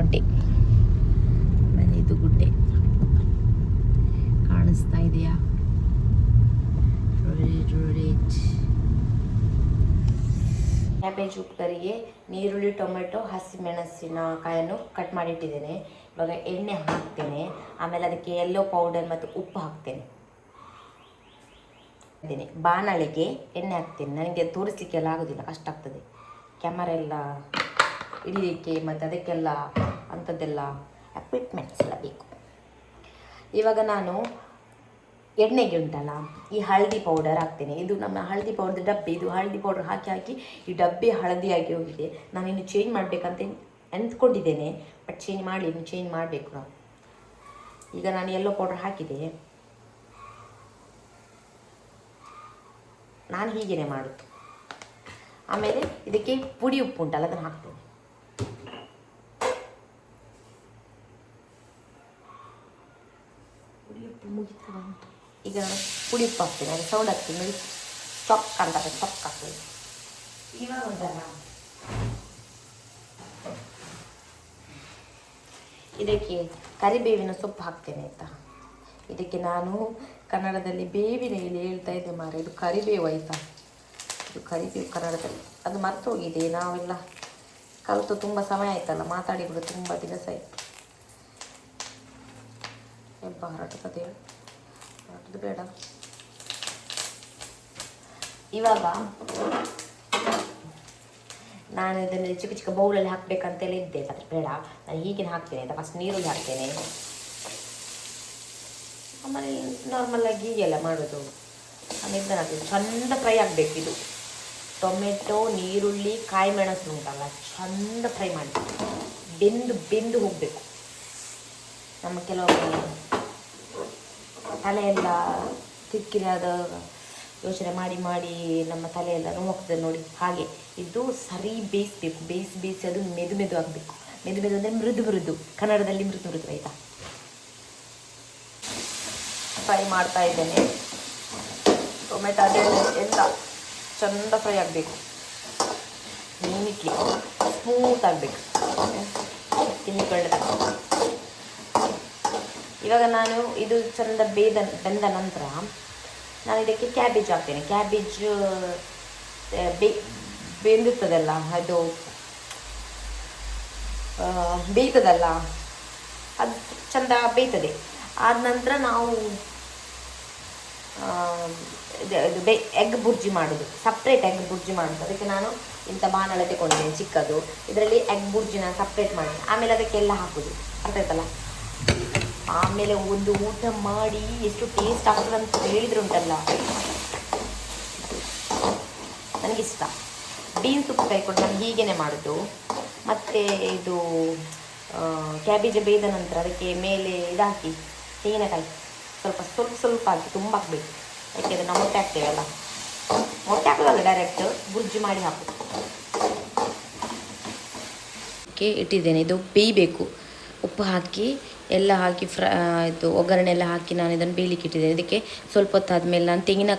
ಮನೆಯದು ಗುಡ್ಡೆ ಕಾಣಿಸ್ತಾ ಇದೆಯಾ? ಕ್ಯಾಬೇಜ್ ಉಪ್ಪು ಕರಿಗೆ ನೀರುಳ್ಳಿ, ಟೊಮೆಟೊ, ಹಸಿಮೆಣಸಿನಕಾಯನ್ನು ಕಟ್ ಮಾಡಿಟ್ಟಿದ್ದೇನೆ. ಇವಾಗ ಎಣ್ಣೆ ಹಾಕ್ತೇನೆ. ಆಮೇಲೆ ಅದಕ್ಕೆ ಯೆಲ್ಲೋ ಪೌಡರ್ ಮತ್ತು ಉಪ್ಪು ಹಾಕ್ತೇನೆ. ಬಾಣಲೆಗೆ ಎಣ್ಣೆ ಹಾಕ್ತೇನೆ. ನನಗೆ ತೋರಿಸಲಿಕ್ಕೆಲ್ಲ ಆಗೋದಿಲ್ಲ, ಕಷ್ಟ ಆಗ್ತದೆ. ಕ್ಯಾಮರಾ ಎಲ್ಲ ಇಡಲಿಕ್ಕೆ ಮತ್ತು ಅದಕ್ಕೆಲ್ಲ ಅಂಥದ್ದೆಲ್ಲ ಎಕ್ವಿಪ್ಮೆಂಟ್ಸ್ ಎಲ್ಲ ಬೇಕು. ಇವಾಗ ನಾನು ಎಣ್ಣೆಗೆ ಉಂಟಲ್ಲ ಈ ಹಳದಿ ಪೌಡರ್ ಹಾಕ್ತೇನೆ. ಇದು ನಮ್ಮ ಹಳದಿ ಪೌಡರ್ ಡಬ್ಬಿ. ಇದು ಹಳದಿ ಪೌಡರ್ ಹಾಕಿ ಈ ಡಬ್ಬಿ ಹಳದಿಯಾಗಿ ಹೋಗಿದೆ. ನಾನಿನ್ನು ಚೇಂಜ್ ಮಾಡಬೇಕಂತ ಅಂದ್ಕೊಂಡಿದ್ದೇನೆ, ಬಟ್ ಚೇಂಜ್ ಮಾಡಬೇಕು ನಾವು. ಈಗ ನಾನು ಯೆಲ್ಲೋ ಪೌಡರ್ ಹಾಕಿದೆ. ನಾನು ಹೀಗೇನೆ ಮಾಡೋದು. ಆಮೇಲೆ ಇದಕ್ಕೆ ಪುಡಿ ಉಪ್ಪು ಉಂಟಲ್ಲ ಅದನ್ನು ಹಾಕ್ತೇನೆ. ಪುಡಿ ಉಪ್ಪು ಮುಗಿತಾ ಬಂತು. ಈಗ ನಾನು ಪುಡಿ ಉಪ್ಪು ಹಾಕ್ತೇನೆ. ಅದು ಸೌಂಡ್ ಹಾಕ್ತೀನಿ, ಚೊಕ್ ಅಂತಾರೆ, ಚೊಕ್ ಹಾಕ್ತೇನೆ. ಇವಾಗ ಉಂಟಲ್ಲ ಇದಕ್ಕೆ ಕರಿಬೇವಿನ ಸೊಪ್ಪು ಹಾಕ್ತೇನೆ ಆಯಿತಾ. ಇದಕ್ಕೆ ನಾನು ಕನ್ನಡದಲ್ಲಿ ಬೇವಿನ ಎಲೆ ಹೇಳ್ತಾ ಇದ್ದೆ ಮಾರೆ, ಇದು ಕರಿಬೇವು ಆಯಿತಾ. ಇದು ಕರಿಬೇವು ಕನ್ನಡದಲ್ಲಿ, ಅದು ಮರ್ತು ಹೋಗಿದೆ. ನಾವೆಲ್ಲ ಕಲಿತು ತುಂಬ ಸಮಯ ಆಯ್ತಲ್ಲ, ಮಾತಾಡಿ ಕೂಡ ತುಂಬ ದಿವಸ ಆಯಿತು. ಹೆಬ್ಬ ಹೊರಟುತ್ತದೆ, ಹೊರಟದು ಬೇಡ. ಇವಾಗ ನಾನು ಇದನ್ನು ಚಿಕ್ಕ ಚಿಕ್ಕ ಬೌಲಲ್ಲಿ ಹಾಕಬೇಕಂತೆಲ್ಲ ಇದ್ದೆ, ಅದು ಬೇಡ. ನಾನು ಹೀಗೆ ಹಾಕ್ತೇನೆ ಆಯಿತಾ. ಫಸ್ಟ್ ನೀರುಳ್ಳಿ ಹಾಕ್ತೇನೆ, ಆಮೇಲೆ ನಾರ್ಮಲಾಗಿ ಹೀಗೆಲ್ಲ ಮಾಡೋದು. ಆಮೇಲೆ ಇದನ್ನು ಹಾಕ್ತೀನಿ. ಚಂದ ಫ್ರೈ ಆಗಬೇಕು ಇದು. ಟೊಮೆಟೊ, ನೀರುಳ್ಳಿ, ಕಾಯಿ ಮೆಣಸು ಉಂಟಲ್ಲ ಚಂದ ಫ್ರೈ ಮಾಡಿ ಬೆಂದು ಹೋಗಬೇಕು. ನಮ್ಮ ಕೆಲವೊಮ್ಮೆ ತಲೆಯೆಲ್ಲ ಕಿರಿಕಿರಿಯಾದ ಯೋಚನೆ ಮಾಡಿ ನಮ್ಮ ತಲೆಯೆಲ್ಲ ನೋವಾಗ್ತದೆ ನೋಡಿ. ಹಾಗೆ ಇದು ಸರಿ ಬೇಯಿಸಬೇಕು. ಬೇಯಿಸಿ ಅದು ಮೆದು ಆಗಬೇಕು. ಮೆದು ಅಂದರೆ ಮೃದು, ಕನ್ನಡದಲ್ಲಿ ಮೃದು ಆಯಿತಾ. ಫ್ರೈ ಮಾಡ್ತಾ ಇದ್ದೇನೆ. ಟೊಮೆಟೊ ಅದೆಲ್ಲ ಎಲ್ಲ ಚಂದ ಫ್ರೈ ಆಗಬೇಕು. ನೀನಿಟ್ಲಿ ಸ್ಮೂತ್ ಆಗಬೇಕು, ತಿನ್ನಿಕೊಳ್ಳಬೇಕು. ಇವಾಗ ನಾನು ಇದು ಚಂದ ಬೆಂದ ನಂತರ ನಾನು ಇದಕ್ಕೆ ಕ್ಯಾಬೇಜ್ ಹಾಕ್ತೇನೆ. ಕ್ಯಾಬೇಜ್ ಬೆಂದಿರ್ತದಲ್ಲ, ಅದು ಬೇಯ್ತದಲ್ಲ, ಅದು ಚಂದ ಬೇಯ್ತದೆ. ಆದ ನಂತರ ನಾವು ಇದು ಎಗ್ ಬುರ್ಜಿ ಮಾಡೋದು, ಸಪ್ರೇಟ್ ಎಗ್ ಬುರ್ಜಿ ಮಾಡೋದು. ಅದಕ್ಕೆ ನಾನು ಇಂಥ ಬಾಣಲೆ ತಗೊಂಡಿದ್ದೇನೆ ಚಿಕ್ಕದು. ಇದರಲ್ಲಿ ಎಗ್ ಬುರ್ಜಿನ ಸಪ್ರೇಟ್ ಮಾಡಿ ಆಮೇಲೆ ಅದಕ್ಕೆಲ್ಲ ಹಾಕೋದು, ಅರ್ಥ ಆಯ್ತಲ್ಲ. ಆಮೇಲೆ ಒಂದು ಊಟ ಮಾಡಿ ಎಷ್ಟು ಟೇಸ್ಟ್ ಆಗ್ತದೆ ಅಂತ ಹೇಳಿದ್ರೆ ಉಂಟಲ್ಲ, ನನಗಿಷ್ಟ. ಬೀನ್ಸ್ ಉಪ್ಪು ಕೈಕೊಂಡು ನಾನು ಹೀಗೇ ಮಾಡೋದು. ಮತ್ತು ಇದು ಕ್ಯಾಬೇಜ್ ಬೇಯ್ದ ನಂತರ ಅದಕ್ಕೆ ಮೇಲೆ ಇದಾಕಿ ತೆಂಗಿನಕಾಯಿ ಸ್ವಲ್ಪ ಹಾಕಿ, ತುಂಬ ಹಾಕಬೇಕು. ಯಾಕೆಂದರೆ ನಾವು ಮೊಟ್ಟೆ ಹಾಕ್ತೇವಲ್ಲ, ಮೊಟ್ಟೆ ಹಾಕೋದಲ್ಲ, ಡೈರೆಕ್ಟ್ ಬುರ್ಜಿ ಮಾಡಿ ಹಾಕೋದು. ಇಟ್ಟಿದ್ದೇನೆ. ಇದು ಬೇಯಬೇಕು. ಉಪ್ಪು ಹಾಕಿ ಎಲ್ಲ ಹಾಕಿ ಇದು ಒಗ್ಗರಣೆ ಎಲ್ಲ ಹಾಕಿ ನಾನು ಇದನ್ನು ಬೇಯಲಿಕ್ಕೆ ಇಟ್ಟಿದ್ದೇನೆ. ಇದಕ್ಕೆ ಸ್ವಲ್ಪ ಹೊತ್ತಾದಮೇಲೆ ನಾನು ತೆಂಗಿನ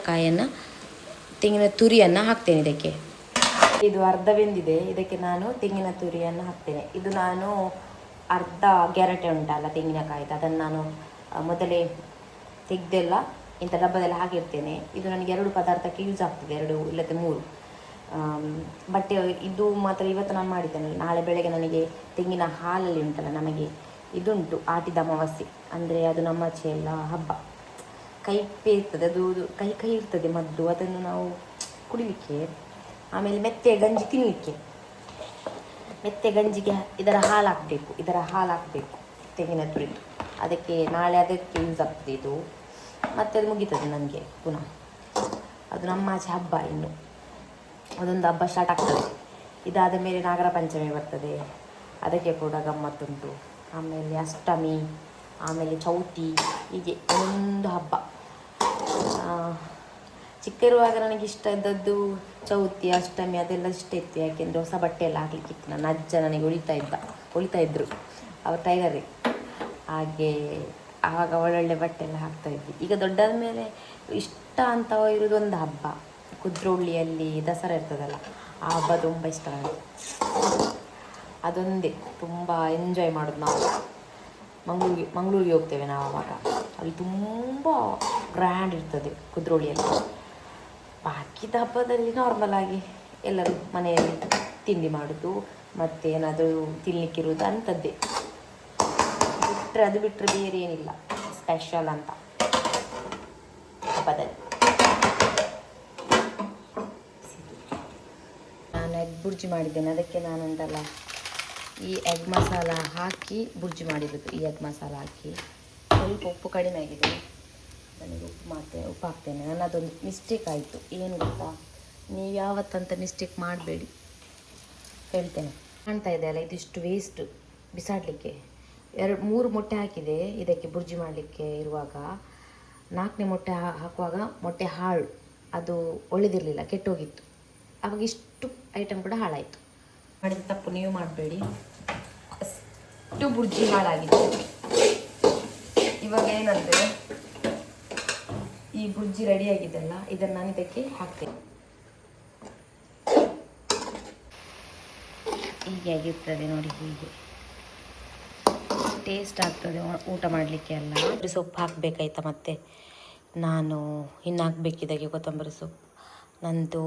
ತುರಿಯನ್ನು ಹಾಕ್ತೇನೆ. ಇದಕ್ಕೆ ಇದು ಅರ್ಧ ಬೆಂದಿದೆ. ಇದಕ್ಕೆ ನಾನು ತೆಂಗಿನ ತುರಿಯನ್ನು ಹಾಕ್ತೇನೆ. ಇದು ನಾನು ಅರ್ಧ ಗೆರಟೆ ಉಂಟಲ್ಲ ತೆಂಗಿನಕಾಯಿದು, ಅದನ್ನು ನಾನು ಮೊದಲೇ ತೆಗೆದೆಲ್ಲ ಇಂಥ ಡಬ್ಬದೆಲ್ಲ ಹಾಕಿರ್ತೇನೆ. ಇದು ನನಗೆ 2 ಪದಾರ್ಥಕ್ಕೆ ಯೂಸ್ ಆಗ್ತದೆ, 2 ಇಲ್ಲದೆ 3. ಬಟ್ ಇದು ಮಾತ್ರ ಇವತ್ತು ನಾನು ಮಾಡಿದ್ದೇನೆ. ನಾಳೆ ಬೆಳಗ್ಗೆ ನನಗೆ ತೆಂಗಿನ ಹಾಲಲ್ಲಿ ಉಂಟಲ್ಲ, ನಮಗೆ ಇದುಂಟು ಆಟಿದ ಅಮಾವಾಸ್ಯೆ, ಅಂದರೆ ಅದು ನಮ್ಮ ಆಚೆ ಎಲ್ಲ ಹಬ್ಬ. ಕೈ ಇರ್ತದೆ, ಅದು ಕೈ ಇರ್ತದೆ ಮದ್ದು, ಅದನ್ನು ನಾವು ಕುಡಿಲಿಕ್ಕೆ, ಆಮೇಲೆ ಮೆತ್ತೆ ಗಂಜಿ ತಿನ್ನಲಿಕ್ಕೆ. ಮೆತ್ತೆ ಗಂಜಿಗೆ ಇದರ ಹಾಲು ಹಾಕಬೇಕು ತೆಂಗಿನ ತುರಿದು. ಅದಕ್ಕೆ ನಾಳೆ ಅದಕ್ಕೆ ಯೂಸ್ ಆಗ್ತದೆ ಇದು. ಮತ್ತು ಅದು ಮುಗೀತದೆ ನನಗೆ ಪುನಃ. ಅದು ನಮ್ಮ ಆಚೆ ಹಬ್ಬ ಇನ್ನು ಅದೊಂದು ಹಬ್ಬ ಸ್ಟಾರ್ಟ್ ಆಗ್ತದೆ. ಇದಾದ ಮೇಲೆ ನಾಗರ ಪಂಚಮಿ ಬರ್ತದೆ, ಅದಕ್ಕೆ ಕೂಡ ಗಮ್ಮತ್ತುಂಟು. ಆಮೇಲೆ ಅಷ್ಟಮಿ, ಆಮೇಲೆ ಚೌತಿ, ಹೀಗೆ ಒಂದು ಹಬ್ಬ. ಚಿಕ್ಕ ಇರುವಾಗ ನನಗೆ ಇಷ್ಟ ಇದ್ದದ್ದು ಚೌತಿ, ಅಷ್ಟಮಿ ಅದೆಲ್ಲ ಇಷ್ಟ ಇತ್ತು. ಯಾಕೆಂದರೆ ಹೊಸ ಬಟ್ಟೆ ಎಲ್ಲ ಹಾಕ್ಲಿಕ್ಕಿತ್ತು. ನನ್ನ ಅಜ್ಜ ನನಗೆ ಹೊಲಿತಾ ಇದ್ದರು, ಅವರು ಟೈಲರೇ. ಹಾಗೆ ಆವಾಗ ಒಳ್ಳೊಳ್ಳೆ ಬಟ್ಟೆ ಎಲ್ಲ ಹಾಕ್ತಾಯಿದ್ವಿ. ಈಗ ದೊಡ್ಡದ ಮೇಲೆ ಇಷ್ಟ ಅಂತ ಇರೋದೊಂದು ಹಬ್ಬ, ಕುದ್ರೋಳಿಯಲ್ಲಿ ದಸರಾ ಇರ್ತದಲ್ಲ, ಆ ಹಬ್ಬ ತುಂಬ ಇಷ್ಟ ಆಗುತ್ತೆ. ಅದೊಂದೇ ತುಂಬ ಎಂಜಾಯ್ ಮಾಡೋದು ನಾವು. ಮಂಗಳೂರಿಗೆ ಹೋಗ್ತೇವೆ ನಾವು ಆವಾಗ. ಅಲ್ಲಿ ತುಂಬ ಗ್ರ್ಯಾಂಡ್ ಇರ್ತದೆ ಕುದ್ರೋಳಿಯಲ್ಲಿ. ಬಾಕಿದ ಹಬ್ಬದಲ್ಲಿ ನಾರ್ಮಲ್ ಆಗಿ ಎಲ್ಲರೂ ಮನೆಯಲ್ಲಿ ತಿಂಡಿ ಮಾಡೋದು, ಮತ್ತು ಏನಾದರೂ ತಿನ್ನಲಿಕ್ಕಿರೋದು ಅಂಥದ್ದೇ. ಅದು ಬಿಟ್ಟರೆ ಬೇರೆ ಏನಿಲ್ಲ ಸ್ಪೆಷಲ್ ಅಂತ ಹಬ್ಬದಲ್ಲಿ. ನಾನು ಎಗ್ ಬುರ್ಜಿ ಮಾಡಿದ್ದೇನೆ. ಅದಕ್ಕೆ ನಾನೊಂದಲ್ಲ ಈ ಎಗ್ ಮಸಾಲ ಹಾಕಿ ಬುರ್ಜಿ ಮಾಡಿರೋದು. ಈ ಎಗ್ ಮಸಾಲ ಹಾಕಿ ಸ್ವಲ್ಪ ಉಪ್ಪು ಕಡಿಮೆ ಆಗಿದೆ, ನನಗೆ ಉಪ್ಪು ಹಾಕ್ತೇನೆ. ನನ್ನದೊಂದು ಮಿಸ್ಟೇಕ್ ಆಯಿತು. ಏನು ಗೊತ್ತಾ, ನೀವು ಯಾವತ್ತಂತ ಮಿಸ್ಟೇಕ್ ಮಾಡಬೇಡಿ ಹೇಳ್ತೇನೆ. ಕಾಣ್ತಾ ಇದೆ ಅಲ್ಲ, ಇದಿಷ್ಟು ವೇಸ್ಟ್ ಬಿಸಾಡಲಿಕ್ಕೆ. 3 ಮೊಟ್ಟೆ ಹಾಕಿದೆ ಇದಕ್ಕೆ ಬುರ್ಜಿ ಮಾಡಲಿಕ್ಕೆ ಇರುವಾಗ. 4ನೇ ಮೊಟ್ಟೆ ಹಾಕುವಾಗ ಮೊಟ್ಟೆ ಹಾಳು, ಅದು ಒಳ್ಳೆದಿರಲಿಲ್ಲ, ಕೆಟ್ಟೋಗಿತ್ತು. ಆವಾಗ ಇಷ್ಟು ಐಟಮ್ ಕೂಡ ಹಾಳಾಯಿತು. ಮಾಡಿದ ತಪ್ಪು ನೀವು ಮಾಡಬೇಡಿ. ಅಷ್ಟು ಬುರ್ಜಿ ಹಾಳಾಗಿದೆ. ಇವಾಗ ಏನಂದರೆ ಈ ಬುರ್ಜಿ ರೆಡಿಯಾಗಿದ್ದೆಲ್ಲ ಇದನ್ನು ನಾನು ಇದಕ್ಕೆ ಹಾಕ್ತೇನೆ. ಹೀಗೆ ಆಗಿರ್ತದೆ ನೋಡಿ, ಹೀಗೆ ಟೇಸ್ಟ್ ಆಗ್ತದೆ ಊಟ ಮಾಡಲಿಕ್ಕೆ ಎಲ್ಲ. ಸೊಪ್ಪು ಹಾಕಬೇಕಾಯ್ತಾ, ಮತ್ತು ನಾನು ಇನ್ನು ಹಾಕಬೇಕಿದ್ದಾಗೆ ಕೊತ್ತಂಬರಿ ಸೊಪ್ಪು. ನಂದು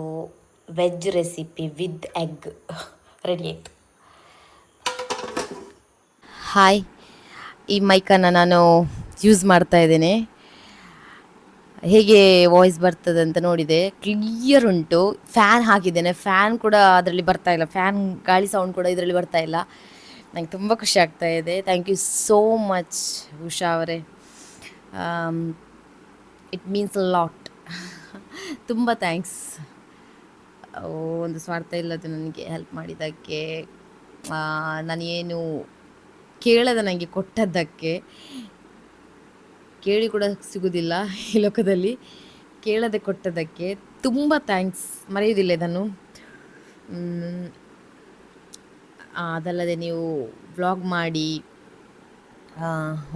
veg recipe with egg ready ಆಯಿತು. ಹಾಯ್, ಈ ಮೈಕನ್ನು ನಾನು ಯೂಸ್ ಮಾಡ್ತಾ ಇದ್ದೇನೆ. ಹೇಗೆ ವಾಯ್ಸ್ ಬರ್ತದೆ ಅಂತ ನೋಡಿದೆ, ಕ್ಲಿಯರ್ ಉಂಟು. ಫ್ಯಾನ್ ಹಾಕಿದ್ದೇನೆ, ಫ್ಯಾನ್ ಕೂಡ ಅದರಲ್ಲಿ ಬರ್ತಾ ಇಲ್ಲ, ಫ್ಯಾನ್ ಗಾಳಿ ಸೌಂಡ್ ಕೂಡ ಇದರಲ್ಲಿ ಬರ್ತಾ ಇಲ್ಲ. ನಂಗೆ ತುಂಬ ಖುಷಿ ಆಗ್ತಾ ಇದೆ. Thank you so much Usha ಅವರೇ, ಇಟ್ ಮೀನ್ಸ್ ಅ ಲಾಟ್. ತುಂಬ ಥ್ಯಾಂಕ್ಸ್. ಒಂದು ಸ್ವಾರ್ಥ ಇಲ್ಲದೆ ನನಗೆ ಹೆಲ್ಪ್ ಮಾಡಿದ್ದಕ್ಕೆ, ನಾನೇನು ಕೇಳದ ನನಗೆ ಕೊಟ್ಟದ್ದಕ್ಕೆ. ಕೇಳಿ ಕೂಡ ಸಿಗೋದಿಲ್ಲ ಈ ಲೋಕದಲ್ಲಿ, ಕೇಳದೆ ಕೊಟ್ಟದ್ದಕ್ಕೆ ತುಂಬ ಥ್ಯಾಂಕ್ಸ್, ಮರೆಯೋದಿಲ್ಲ ಇದನ್ನು. ಅದಲ್ಲದೆ ನೀವು ವ್ಲಾಗ್ ಮಾಡಿ,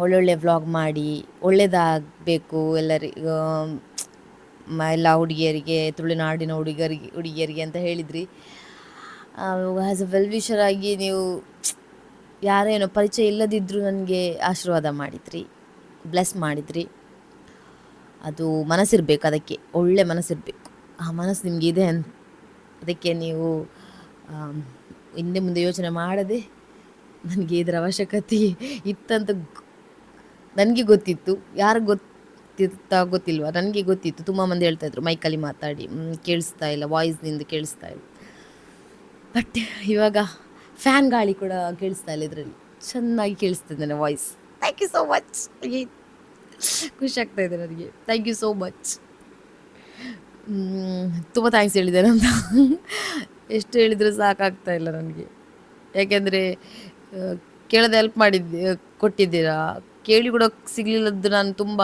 ಒಳ್ಳೊಳ್ಳೆ ವ್ಲಾಗ್ ಮಾಡಿ, ಒಳ್ಳೆಯದಾಗಬೇಕು ಎಲ್ಲರಿಗೂ, ಎಲ್ಲ ಹುಡುಗಿಯರಿಗೆ, ತುಳುನಾಡಿನ ಹುಡುಗಿಯರಿಗೆ ಅಂತ ಹೇಳಿದ್ರಿ. ಆ್ಯಸ್ ಎ ವೆಲ್ ವಿಷರ್ ಆಗಿ ನೀವು ಯಾರೇನೋ ಪರಿಚಯ ಇಲ್ಲದಿದ್ದರೂ ನನಗೆ ಆಶೀರ್ವಾದ ಮಾಡಿದ್ರಿ, ಬ್ಲೆಸ್ ಮಾಡಿದ್ರಿ. ಅದು ಮನಸ್ಸಿರಬೇಕು, ಅದಕ್ಕೆ ಒಳ್ಳೆ ಮನಸ್ಸಿರಬೇಕು. ಆ ಮನಸ್ಸು ನಿಮಗೆ ಇದೆ ಅಂತ, ಅದಕ್ಕೆ ನೀವು ಹಿಂದೆ ಮುಂದೆ ಯೋಚನೆ ಮಾಡದೆ ನನಗೆ ಇದರ ಅವಶ್ಯಕತೆ ಇತ್ತಂತ ನನಗೆ ಗೊತ್ತಿತ್ತು. ಯಾರಿಗೆ ಗೊತ್ತಿಲ್ವ, ನನಗೆ ಗೊತ್ತಿತ್ತು. ತುಂಬ ಮಂದಿ ಹೇಳ್ತಾಯಿದ್ರು ಮೈಕಲ್ಲಿ ಮಾತಾಡಿ ಕೇಳಿಸ್ತಾ ಇಲ್ಲ, ವಾಯ್ಸ್ನಿಂದ ಕೇಳಿಸ್ತಾ ಇಲ್ಲ. ಬಟ್ ಇವಾಗ ಫ್ಯಾನ್ ಗಾಳಿ ಕೂಡ ಕೇಳಿಸ್ತಾ ಇಲ್ಲ, ಇದರಲ್ಲಿ ಚೆನ್ನಾಗಿ ಕೇಳಿಸ್ತದೆ ನನ್ನ voice. Thank you so much. ಖುಷಿ ಆಗ್ತಾಯಿದೆ ನನಗೆ. Thank you so much. ತುಂಬ ಥ್ಯಾಂಕ್ಸ್ ಹೇಳಿದ್ದೇನೆ ಅಂತ ಎಷ್ಟು ಹೇಳಿದರೂ ಸಾಕಾಗ್ತಾ ಇಲ್ಲ ನನಗೆ. ಯಾಕೆಂದರೆ ಕೇಳದೆ ಹೆಲ್ಪ್ ಕೊಟ್ಟಿದ್ದೀರಾ. ಕೇಳಿ ಕೂಡ ಸಿಗಲಿಲ್ಲದ್ದು ನಾನು ತುಂಬ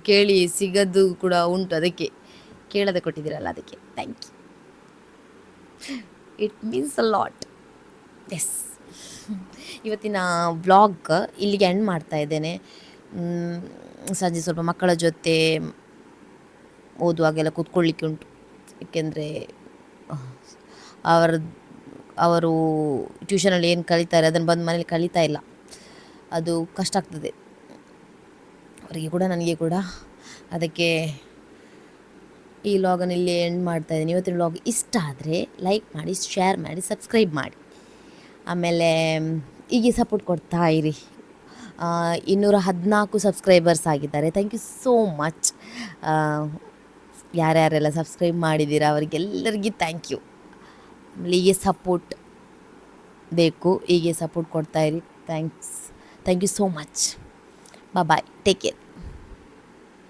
ಕೇಳಿ ಸಿಗೋದು ಕೂಡ ಉಂಟು, ಅದಕ್ಕೆ ಕೇಳದೆ ಕೊಟ್ಟಿದ್ದೀರಲ್ಲ, ಅದಕ್ಕೆ thank you. It means a lot. Yes, ಇವತ್ತಿನ ವ್ಲಾಗ್ ಇಲ್ಲಿಗೆ ಎಂಡ್ ಮಾಡ್ತಾ ಇದ್ದೇನೆ. ಸಂಜೆ ಸ್ವಲ್ಪ ಮಕ್ಕಳ ಜೊತೆ ಓದುವಾಗೆಲ್ಲ ಕೂತ್ಕೊಳ್ಳಿಕ್ಕೆ ಉಂಟು. ಏಕೆಂದರೆ ಅವರು ಟ್ಯೂಷನಲ್ಲಿ ಏನು ಕಲಿತಾರೆ ಅದನ್ನು ಬಂದು ಮನೇಲಿ ಕಲಿತಾ ಇಲ್ಲ. ಅದು ಕಷ್ಟ ಆಗ್ತದೆ ಅವರಿಗೆ ಕೂಡ ನನಗೆ ಕೂಡ. ಅದಕ್ಕೆ ಈ ವ್ಲಾಗನ್ನು ಇಲ್ಲಿ ಎಂಡ್ ಮಾಡ್ತಾಯಿದ್ದೀನಿ. ಇವತ್ತಿನ ವ್ಲಾಗ್ ಇಷ್ಟ ಆದರೆ ಲೈಕ್ ಮಾಡಿ, ಶೇರ್ ಮಾಡಿ, ಸಬ್ಸ್ಕ್ರೈಬ್ ಮಾಡಿ. ಆಮೇಲೆ ಹೀಗೆ ಸಪೋರ್ಟ್ ಕೊಡ್ತಾ ಇರಿ. 214 ಸಬ್ಸ್ಕ್ರೈಬರ್ಸ್ ಆಗಿದ್ದಾರೆ. Thank you so much. ಯಾರ್ಯಾರೆಲ್ಲ ಸಬ್ಸ್ಕ್ರೈಬ್ ಮಾಡಿದ್ದೀರಾ ಅವರಿಗೆಲ್ಲರಿಗೂ ಥ್ಯಾಂಕ್ ಯು. ಆಮೇಲೆ ಹೀಗೆ ಸಪೋರ್ಟ್ ಬೇಕು, ಹೀಗೆ ಸಪೋರ್ಟ್ ಕೊಡ್ತಾಯಿರಿ. Thanks. Thank you so much. Bye, take care.